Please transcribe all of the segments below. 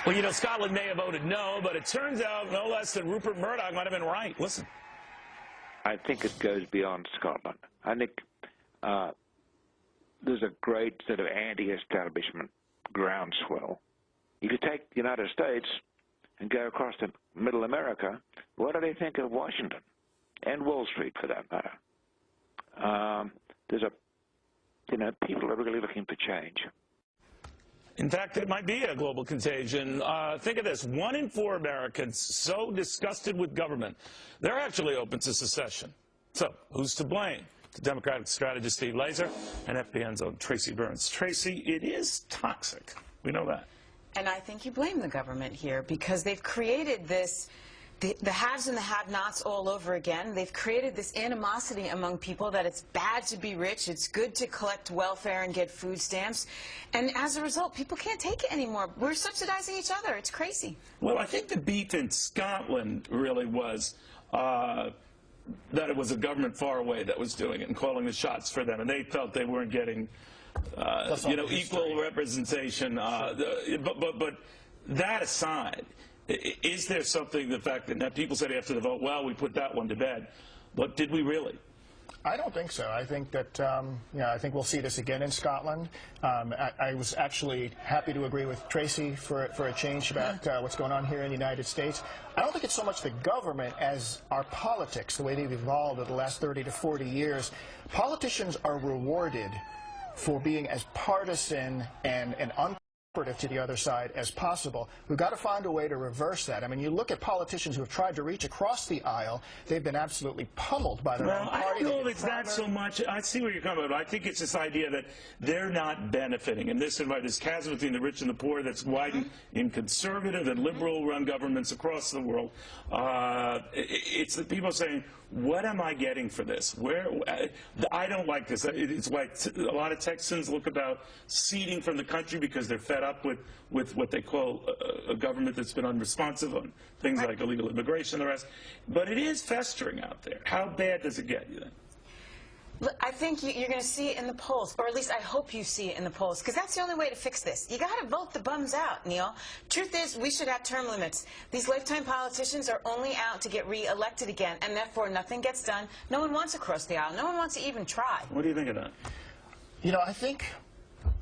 Well, you know, Scotland may have voted no, but it turns out no less than Rupert Murdoch might have been right. Listen. I think it goes beyond Scotland. I think there's a great sort of anti-establishment groundswell. You could take the United States and go across to Middle America. What do they think of Washington and Wall Street, for that matter? People are really looking for change. In fact, it might be a global contagion. Think of this. 1 in 4 Americans so disgusted with government, they're actually open to secession. So who's to blame? The Democratic strategist Steve Laser and FPN's own Tracy Byrnes. Tracy, it is toxic. We know that. And I think you blame the government here because they've created this, the haves and the have-nots all over again. They've created this animosity among people that it's bad to be rich, it's good to collect welfare and get food stamps. And as a result, people can't take it anymore. We're subsidizing each other. It's crazy. Well, I think the beef in Scotland really was that it was a government far away that was doing it and calling the shots for them. And they felt they weren't getting equal representation. But that aside, is there something, the fact that people said after the vote, well, we put that one to bed, but did we really? I don't think so. I think that, I think we'll see this again in Scotland. I was actually happy to agree with Tracy for a change about what's going on here in the United States. I don't think it's so much the government as our politics, the way they've evolved over the last 30 to 40 years. Politicians are rewarded for being as partisan and uncooperative to the other side as possible. We've got to find a way to reverse that. I mean, you look at politicians who have tried to reach across the aisle, they've been absolutely pummeled by their own party. I don't know if it's not so much. I see where you're coming from. I think it's this idea that they're not benefiting. And this chasm between the rich and the poor that's widened in conservative and liberal-run governments across the world. It's the people saying, what am I getting for this? I don't like this. It's why a lot of Texans look about seceding from the country because they're fed up with what they call a government that's been unresponsive on things like illegal immigration and the rest. But it is festering out there. How bad does it get, you think? I think you're going to see it in the polls, or at least I hope you see it in the polls, because that's the only way to fix this. You got to vote the bums out, Neil. Truth is, we should have term limits. These lifetime politicians are only out to get re-elected again, and therefore nothing gets done. No one wants to cross the aisle. No one wants to even try. What do you think of that? You know, I think,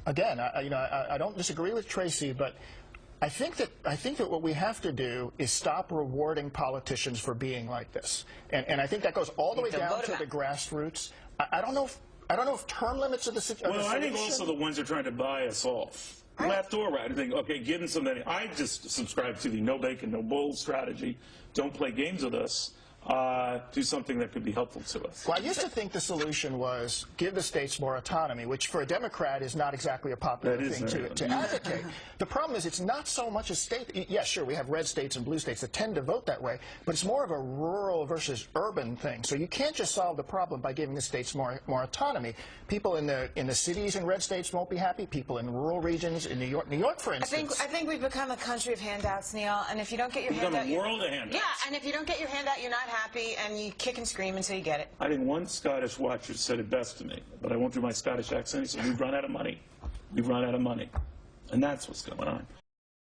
again, I don't disagree with Tracy, but I think that what we have to do is stop rewarding politicians for being like this, and I think that goes all the way down to the grassroots. I don't know if term limits are the solution. Well, I think also the ones who are trying to buy us off, left or right. I think, okay, give them some money. I just subscribe to the no bacon, no bull strategy. Don't play games with us. Do something that could be helpful to us. Well, I used to think the solution was give the states more autonomy, which for a Democrat is not exactly a popular thing to advocate. The problem is it's not so much a state. Yes, sure, we have red states and blue states that tend to vote that way, but it's more of a rural versus urban thing. So you can't just solve the problem by giving the states more autonomy. People in the cities in red states won't be happy. People in rural regions in New York, for instance. I think we've become a country of handouts, Neil. And if you don't get your handout, a world of handouts. Yeah, and if you don't get your handout, you're not happy, and you kick and scream until you get it. I think one Scottish watcher said it best to me, but I won't do my Scottish accent. He said, we've run out of money. We've run out of money. And that's what's going on.